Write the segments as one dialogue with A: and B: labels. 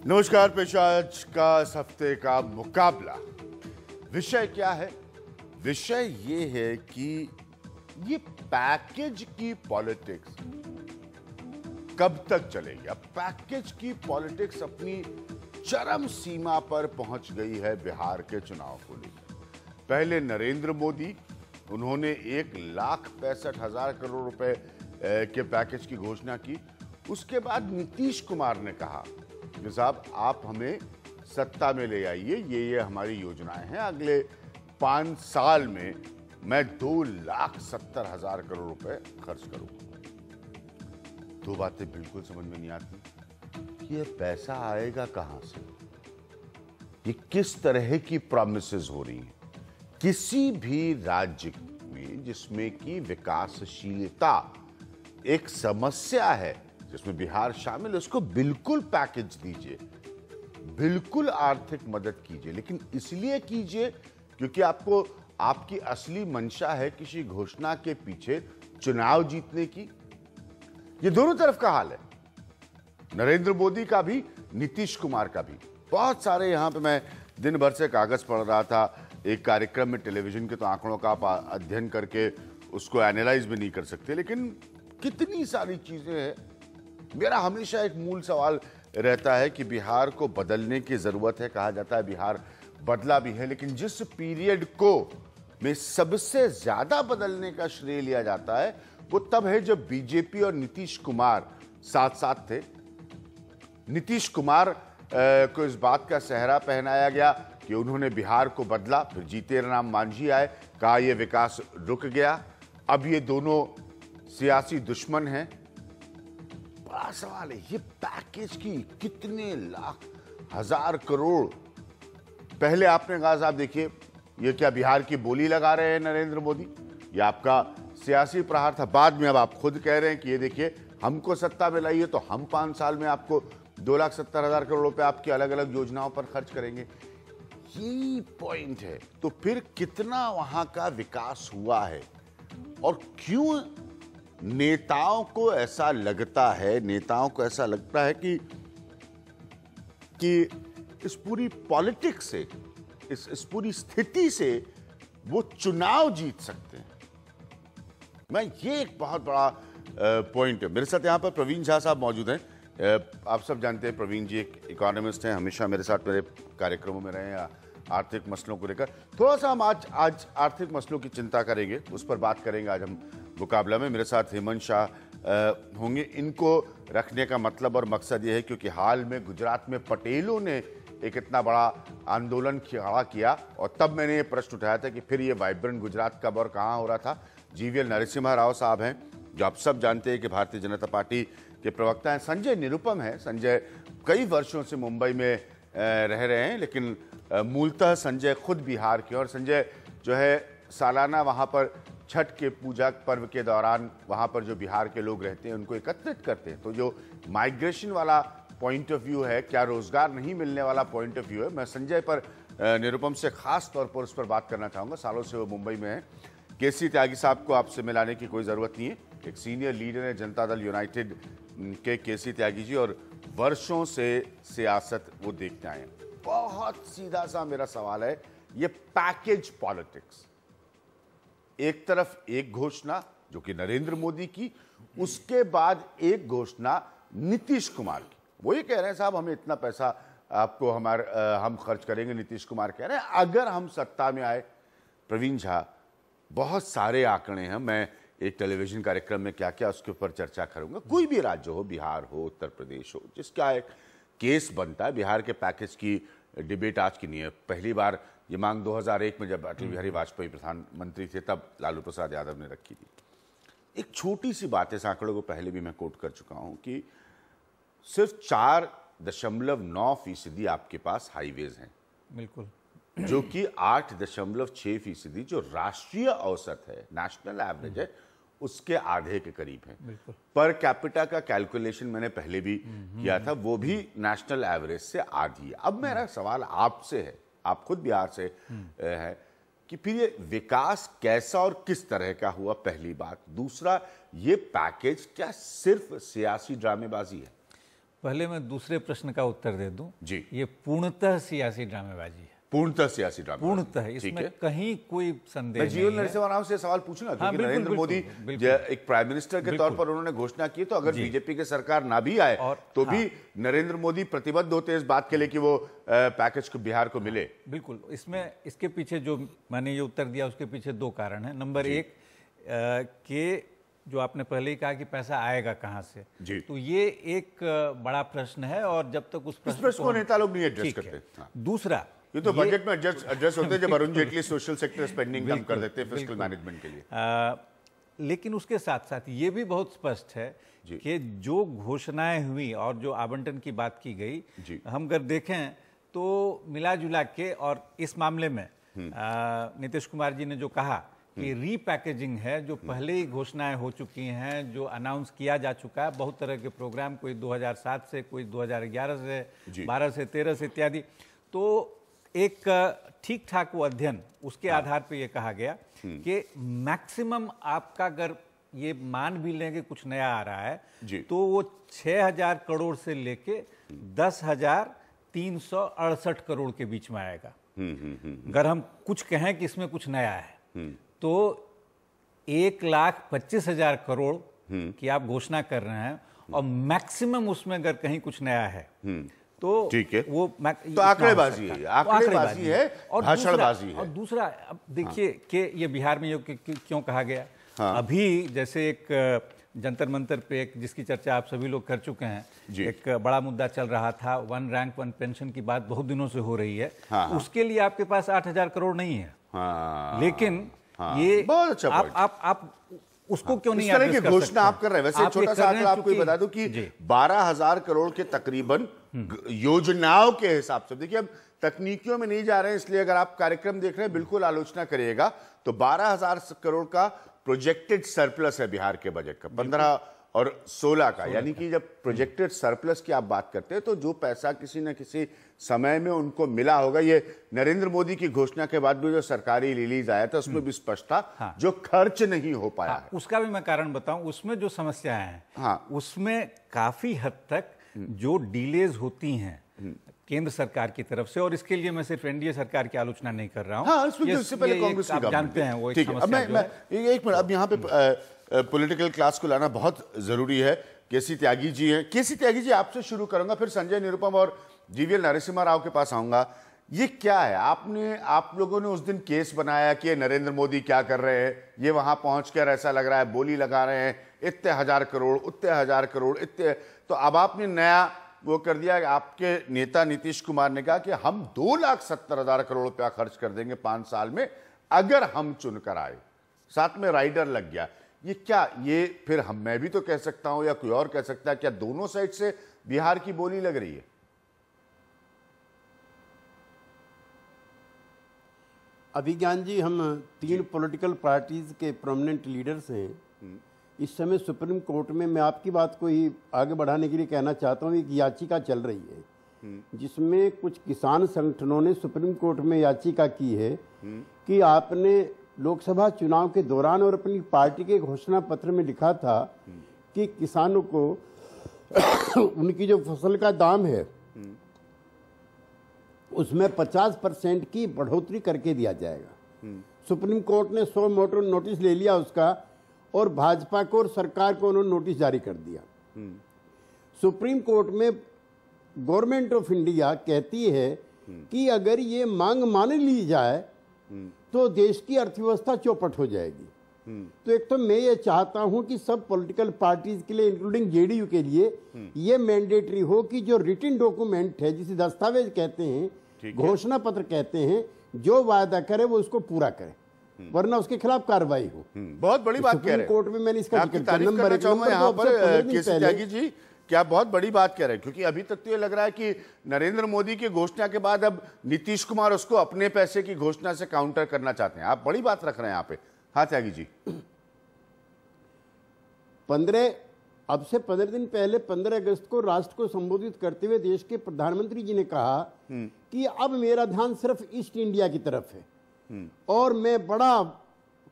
A: नमस्कार। पेश आज का इस हफ्ते का मुकाबला। विषय क्या है? विषय ये है कि ये पैकेज की पॉलिटिक्स कब तक चलेगी। अब पैकेज की पॉलिटिक्स अपनी चरम सीमा पर पहुंच गई है बिहार के चुनाव को लेकर। पहले नरेंद्र मोदी, उन्होंने 1,65,000 करोड़ रुपए के पैकेज की घोषणा की। उसके बाद नीतीश कुमार ने कहा कि साहब आप हमें सत्ता में ले आइए, ये हमारी योजनाएं हैं, अगले 5 साल में मैं 2,70,000 करोड़ रुपए खर्च करूंगा। दो बातें बिल्कुल समझ में नहीं आती। ये पैसा आएगा कहां से? ये किस तरह की प्रॉमिसेस हो रही हैं? किसी भी राज्य में जिसमें कि विकासशीलता एक समस्या है, जिसमें बिहार शामिल है, उसको बिल्कुल पैकेज दीजिए, बिल्कुल आर्थिक मदद कीजिए, लेकिन इसलिए कीजिए क्योंकि आपको आपकी असली मंशा है किसी घोषणा के पीछे चुनाव जीतने की। ये दोनों तरफ का हाल है, नरेंद्र मोदी का भी, नीतीश कुमार का भी। बहुत सारे यहां पे मैं दिन भर से कागज पढ़ रहा था, एक कार्यक्रम में टेलीविजन के तो आंकड़ों का आप अध्ययन करके उसको एनालाइज भी नहीं कर सकते, लेकिन कितनी सारी चीजें हैं। मेरा हमेशा एक मूल सवाल रहता है कि बिहार को बदलने की जरूरत है। कहा जाता है बिहार बदला भी है, लेकिन जिस पीरियड को में सबसे ज्यादा बदलने का श्रेय लिया जाता है वो तब है जब बीजेपी और नीतीश कुमार साथ साथ थे। नीतीश कुमार को इस बात का सेहरा पहनाया गया कि उन्होंने बिहार को बदला। फिर जीतन राम मांझी आए, कहा यह विकास रुक गया। अब ये दोनों सियासी दुश्मन हैं। बड़ा सवाल है ये पैकेज की कितने लाख हजार करोड़। पहले आपने कहा साहब देखिए ये क्या बिहार की बोली लगा रहे हैं नरेंद्र मोदी, ये आपका सियासी प्रहार था। बाद में अब आप खुद कह रहे हैं कि ये देखिए हमको सत्ता में लाइए तो हम 5 साल में आपको 2,70,000 करोड़ रुपए आपकी अलग अलग योजनाओं पर खर्च करेंगे। यही पॉइंट है। तो फिर कितना वहां का विकास हुआ है और क्यों नेताओं को ऐसा लगता है, कि इस पूरी पॉलिटिक्स से, इस पूरी स्थिति से वो चुनाव जीत सकते हैं। मैं ये एक बहुत बड़ा पॉइंट है। मेरे साथ यहां पर प्रवीण झा साहब मौजूद हैं। आप सब जानते हैं प्रवीण जी एक इकोनॉमिस्ट हैं, हमेशा मेरे साथ मेरे कार्यक्रमों में रहे हैं आर्थिक मसलों को लेकर। थोड़ा सा हम आज आर्थिक मसलों की चिंता करेंगे, उस पर बात करेंगे आज हम मुकाबला में। मेरे साथ हेमंत शाह होंगे। इनको रखने का मतलब और मकसद ये है क्योंकि हाल में गुजरात में पटेलों ने एक इतना बड़ा आंदोलन खड़ा किया और तब मैंने ये प्रश्न उठाया था कि फिर ये वाइब्रेंट गुजरात कब और कहाँ हो रहा था। जीवीएल नरसिम्हा राव साहब हैं जो आप सब जानते हैं कि भारतीय जनता पार्टी के प्रवक्ता हैं। संजय निरुपम है। संजय कई वर्षों से मुंबई में रह रहे हैं, लेकिन मूलतः संजय खुद बिहार के, और संजय जो है सालाना वहाँ पर छठ के पूजा पर्व के दौरान वहाँ पर जो बिहार के लोग रहते हैं उनको एकत्रित करते हैं। तो जो माइग्रेशन वाला पॉइंट ऑफ व्यू है, क्या रोजगार नहीं मिलने वाला पॉइंट ऑफ व्यू है, मैं संजय पर निरुपम से खास तौर पर उस पर बात करना चाहूँगा। सालों से वो मुंबई में है। केसी त्यागी साहब को आपसे मिलाने की कोई ज़रूरत नहीं है। एक सीनियर लीडर है जनता दल यूनाइटेड के केसी त्यागी जी, और वर्षों से सियासत वो देखते आए हैं। बहुत सीधा सा मेरा सवाल है, ये पैकेज पॉलिटिक्स, एक तरफ एक घोषणा जो कि नरेंद्र मोदी की, उसके बाद एक घोषणा नीतीश कुमार की। वो ये कह रहे हैं साहब हमें इतना पैसा आपको हम खर्च करेंगे। नीतीश कुमार कह रहे हैं अगर हम सत्ता में आए। प्रवीण झा, बहुत सारे आंकड़े हैं, मैं एक टेलीविजन कार्यक्रम में क्या क्या उसके ऊपर चर्चा करूंगा। कोई भी राज्य हो, बिहार हो, उत्तर प्रदेश हो, जिसका एक केस बनता है। बिहार के पैकेज की डिबेट आज की नहीं है। पहली बार ये मांग 2001 में जब अटल बिहारी वाजपेयी प्रधानमंत्री थे तब लालू प्रसाद यादव ने रखी थी। एक छोटी सी बात है, इस आंकड़े को पहले भी मैं कोट कर चुका हूं कि सिर्फ 4.9% आपके पास हाईवेज हैं,
B: बिल्कुल,
A: जो कि 8.6% जो राष्ट्रीय औसत है, नेशनल एवरेज है, उसके आधे के करीब है। पर कैपिटा का कैलकुलेशन मैंने पहले भी किया था, वो भी नेशनल एवरेज से आधी है। अब मेरा सवाल आपसे है, आप खुद बिहार से है, कि फिर ये विकास कैसा और किस तरह का हुआ, पहली बात। दूसरा, ये पैकेज क्या सिर्फ सियासी ड्रामेबाजी है?
B: पहले मैं दूसरे प्रश्न का उत्तर दे दूं।
A: जी।
B: ये पूर्णतः सियासी ड्रामेबाजी है,
A: पूर्णतः सियासी ड्रामा,
B: पूर्णतः, इसमें कहीं कोई संदेह
A: मैं
B: नहीं
A: जीवन
B: है।
A: नरसिम्हा राव से सवाल पूछूंगा क्योंकि
B: बिल्कुल,
A: नरेंद्र मोदी
B: बिल्कुल।
A: एक प्राइम मिनिस्टर के तौर पर उन्होंने घोषणा की, तो अगर बीजेपी की सरकार ना भी आए तो भी नरेंद्र मोदी प्रतिबद्ध होते हैं इस बात के लिए कि वो पैकेज को बिहार को मिले।
B: बिल्कुल, इसके पीछे जो मैंने ये उत्तर दिया उसके पीछे दो कारण हैं। नंबर एक कि जो आपने पहले ही कहा कि पैसा आएगा कहाँ से,
A: जी।
B: तो ये एक बड़ा प्रश्न है और जब तक उस प्रश्न
A: को नेता लोग नहीं एड्रेस करते।
B: दूसरा,
A: ये तो बजट में एडजस्ट होते हैं जब Arun Jaitley social sector spending कम कर देते हैं फिस्कल मैनेजमेंट के लिए।
B: लेकिन उसके साथ साथ ये भी बहुत स्पष्ट है कि जो घोषणाएं हुई और जो आवंटन की बात की गई, हम अगर देखें तो मिला जुला के, और इस मामले में नीतीश कुमार जी ने जो कहा कि रीपैकेजिंग है, जो पहले ही घोषणाएं हो चुकी हैं, जो अनाउंस किया जा चुका है, बहुत तरह के प्रोग्राम, कोई 2007 से, कोई 2011 से, 12 से, 13 से इत्यादि, तो एक ठीक ठाक वो अध्ययन, उसके आधार पे ये कहा गया कि मैक्सिमम आपका अगर ये मान भी लेंगे कुछ नया आ रहा है तो वो 6,000 करोड़ से लेके 10,368 करोड़ के बीच में आएगा। अगर हम कुछ कहें कि इसमें कुछ नया है तो 1,25,000 करोड़ की आप घोषणा कर रहे हैं और मैक्सिमम उसमें अगर कहीं कुछ नया है तो
A: ठीक है,
B: वो
A: तो आंकड़ेबाजी है, आंकड़ेबाजी है और भाषणबाजी है।
B: और दूसरा, अब देखिए कि ये बिहार में क्यों कहा गया। अभी जैसे एक जंतर मंतर पे एक जिसकी चर्चा आप सभी लोग कर चुके हैं, एक बड़ा मुद्दा चल रहा था, 1 रैंक 1 पेंशन की बात बहुत दिनों से हो रही है। उसके लिए आपके पास 8,000 करोड़ नहीं है। लेकिन ये
A: बहुत अच्छा
B: आप उसको क्यों नहीं
A: इस तरह की घोषणा आप कर रहे हैं। वैसे छोटा सा आंकड़ा आपको बता दूं कि 12,000 करोड़ के तकरीबन योजनाओं के हिसाब से, देखिए अब तकनीकियों में नहीं जा रहे हैं, इसलिए अगर आप कार्यक्रम देख रहे हैं बिल्कुल आलोचना करिएगा, तो 12,000 करोड़ का प्रोजेक्टेड सरप्लस है बिहार के बजट का, 15 और 16 का, यानी कि जब प्रोजेक्टेड सरप्लस की आप बात करते हैं तो जो पैसा किसी न किसी समय में उनको मिला होगा। ये नरेंद्र मोदी की घोषणा के बाद भी जो सरकारी रिलीज आया था उसमें भी स्पष्ट था जो खर्च नहीं हो पाया है।
B: उसका भी मैं कारण बताऊं, उसमें जो समस्याएं हैं उसमें काफी हद तक जो डिलेज होती हैं केंद्र सरकार की तरफ से, और इसके लिए मैं सिर्फ एनडीए सरकार की आलोचना नहीं कर रहा हूं।
A: इससे पहले कांग्रेस
B: आप जानते हैं वो
A: एक समस्या है। एक मिनट, अब यहाँ पे पॉलिटिकल क्लास को लाना बहुत जरूरी है। केसी त्यागी जी हैं। केसी त्यागी जी, आपसे शुरू करूंगा, फिर संजय निरुपम और जीवीएल नरसिम्हा राव के पास आऊंगा। ये क्या है, आप लोगों ने उस दिन केस बनाया कि नरेंद्र मोदी क्या कर रहे हैं, ये वहां पहुंचकर ऐसा लग रहा है बोली लगा रहे हैं, इतने हजार करोड़, उतने हजार करोड़, इतने, तो अब आपने नया वो कर दिया कि आपके नेता नीतीश कुमार ने कहा कि हम 2,70,000 करोड़ रुपया खर्च कर देंगे 5 साल में अगर हम चुनकर आए, साथ में राइडर लग गया। ये क्या, ये फिर मैं भी तो कह सकता हूं या कोई और कह सकता है, क्या दोनों साइड से बिहार की बोली लग रही है?
C: अभिज्ञान जी, हम 3 पॉलिटिकल पार्टीज के प्रोमिनेंट लीडर्स हैं। इस समय सुप्रीम कोर्ट में, मैं आपकी बात को ही आगे बढ़ाने के लिए कहना चाहता हूँ, एक याचिका चल रही है जिसमें कुछ किसान संगठनों ने सुप्रीम कोर्ट में याचिका की है कि आपने लोकसभा चुनाव के दौरान और अपनी पार्टी के घोषणा पत्र में लिखा था कि किसानों को उनकी जो फसल का दाम है उसमें 50% की बढ़ोतरी करके दिया जाएगा। सुप्रीम कोर्ट ने 100 मोटर नोटिस ले लिया उसका, और भाजपा को और सरकार को उन्होंने नोटिस जारी कर दिया। सुप्रीम कोर्ट में गवर्नमेंट ऑफ इंडिया कहती है कि अगर ये मांग मान ली जाए तो देश की अर्थव्यवस्था चौपट हो जाएगी। तो एक तो मैं ये चाहता हूं कि सब पॉलिटिकल पार्टीज के लिए, इंक्लूडिंग जेडीयू के लिए, ये मैंडेटरी हो कि जो रिटन डॉक्यूमेंट है, जिसे दस्तावेज कहते हैं, घोषणा पत्र कहते हैं, जो वायदा करे वो उसको पूरा करे, वरना उसके खिलाफ कार्रवाई हो।
A: बहुत बड़ी बात कह रहे हैं।
C: कोर्ट में मैंने इसका
A: नंबर 1 त्यागी जी, क्या बहुत बड़ी बात कह रहे हैं, क्योंकि अभी तक तो ये लग रहा है कि नरेंद्र मोदी की घोषणा के बाद अब नीतीश कुमार उसको अपने पैसे की घोषणा से काउंटर करना चाहते हैं। आप बड़ी बात रख रहे हैं यहाँ पे। हाँ त्यागी जी,
C: 15 दिन पहले 15 अगस्त को राष्ट्र को संबोधित करते हुए देश के प्रधानमंत्री जी ने कहा कि अब मेरा ध्यान सिर्फ ईस्ट इंडिया की तरफ है और मैं बड़ा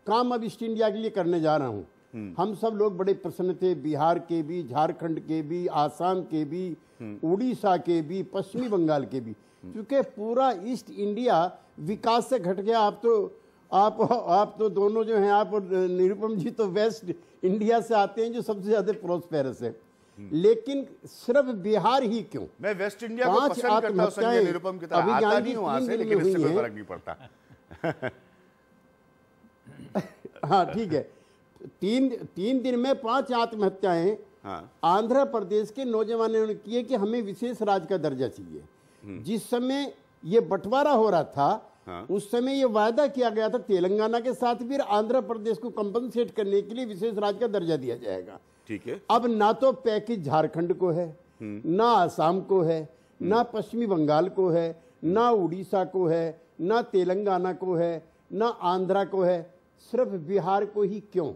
C: काम अब ईस्ट इंडिया के लिए करने जा रहा हूं। हम सब लोग बड़े प्रसन्न थे, बिहार के भी, झारखंड के भी, आसाम के भी, उड़ीसा के भी, पश्चिमी बंगाल के भी, क्योंकि पूरा ईस्ट इंडिया विकास से घट गया। आप तो दोनों जो हैं, आप और निरुपम जी तो वेस्ट इंडिया से आते हैं जो सबसे ज्यादा प्रोस्पेरस है, लेकिन सिर्फ बिहार ही क्यों?
A: मैं वेस्ट इंडिया को पसंद करता हूं संजय निरुपम की तरह, आता नहीं हूं वहां से, लेकिन इससे कोई फर्क नहीं पड़ता।
C: हाँ ठीक है, तीन दिन में 5 आत्महत्याएं आंध्र प्रदेश के नौजवानों ने की है कि हमें विशेष राज्य का दर्जा चाहिए। जिस समय ये बंटवारा हो रहा था उस समय ये वायदा किया गया था तेलंगाना के साथ भी, आंध्र प्रदेश को कंपनसेट करने के लिए विशेष राज्य का दर्जा दिया जाएगा।
A: ठीक है, अब
C: ना तो पैकेज झारखंड को है, ना आसाम को है, ना पश्चिमी बंगाल को है, ना उड़ीसा को है, ना तेलंगाना को है, ना आंध्रा को है, सिर्फ बिहार को ही क्यों?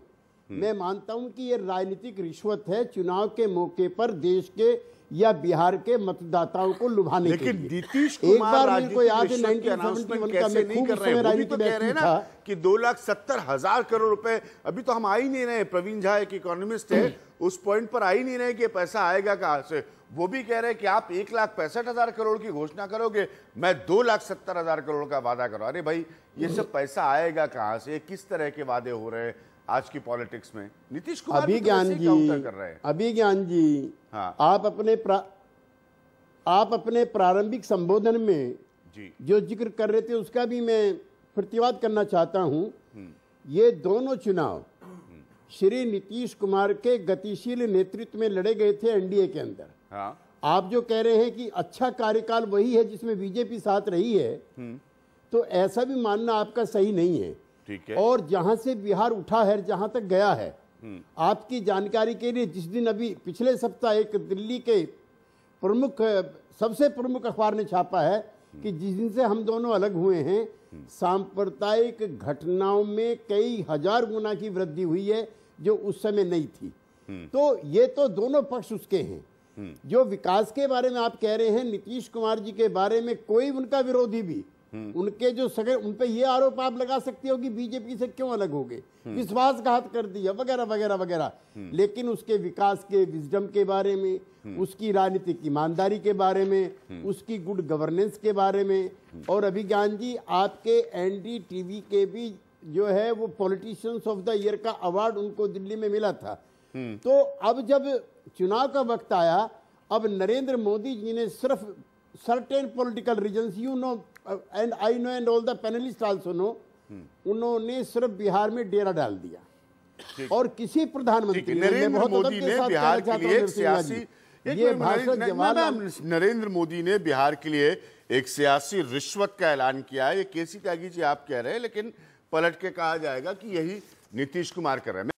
C: मैं मानता हूं कि ये राजनीतिक रिश्वत है, चुनाव के मौके पर देश के या बिहार के मतदाताओं को लुभाने के लिए।
A: लेकिन नीतीश कुमार
C: मेरे को याद है 1971 का, मैं खूब उस समय राजनीति
A: कह रहे हैं ना कि 2,70,000 करोड़ रुपए, अभी तो हम आ ही नहीं रहे। प्रवीण झा एक इकोनॉमिस्ट है, उस पॉइंट पर आ ही नहीं रहे कि पैसा आएगा कहां से। वो भी कह रहे हैं कि आप 1,65,000 करोड़ की घोषणा करोगे, मैं 2,70,000 करोड़ का वादा करो। अरे भाई, ये सब पैसा आएगा कहां से? किस तरह के वादे हो रहे हैं आज की पॉलिटिक्स में? नीतीश कुमार
C: अभिज्ञान जी, हाँ। आप अपने प्रारंभिक संबोधन में जो जिक्र कर रहे थे उसका भी मैं प्रतिवाद करना चाहता हूं। ये दोनों चुनाव श्री नीतीश कुमार के गतिशील नेतृत्व में लड़े गए थे एनडीए के अंदर। हाँ। आप जो कह रहे हैं कि अच्छा कार्यकाल वही है जिसमें बीजेपी साथ रही है, तो ऐसा भी मानना आपका सही नहीं है।
A: ठीक है। और
C: जहां से बिहार उठा है, जहां तक गया है, आपकी जानकारी के लिए, जिस दिन अभी पिछले सप्ताह एक दिल्ली के सबसे प्रमुख अखबार ने छापा है कि जिस दिन से हम दोनों अलग हुए हैं, सांप्रदायिक घटनाओं में कई हजार गुना की वृद्धि हुई है जो उस समय नहीं थी। तो ये तो दोनों पक्ष उसके हैं। जो विकास के बारे में आप कह रहे हैं, नीतीश कुमार जी के बारे में कोई उनका विरोधी भी, उनके जो सगे, उन पे ये आरोप आप लगा सकते हो कि बीजेपी से क्यों अलग हो गए, विश्वासघात कर दिया वगैरह वगैरह वगैरह, लेकिन उसके विकास के विजडम के बारे में, उसकी राजनीतिक ईमानदारी के बारे में, उसकी गुड गवर्नेंस के बारे में। और अभिज्ञान जी, आपके एनडीटीवी के भी जो है वो पॉलिटिशियंस ऑफ द ईयर का अवार्ड उनको दिल्ली में मिला था। तो अब जब चुनाव का वक्त आया, अब नरेंद्र मोदी जी ने सिर्फ certain political reasons, you know and I know and all the panelist also know, उन्होंने सिर्फ बिहार में डेरा डाल दिया। और किसी प्रधानमंत्री
A: नरेंद्र मोदी ने बिहार के लिए एक सियासी, नरेंद्र मोदी ने बिहार के लिए एक सियासी रिश्वत का ऐलान किया है। ये केसी त्यागी जी आप कह रहे हैं, लेकिन पलट के कहा जाएगा कि यही नीतीश कुमार कर रहे हैं।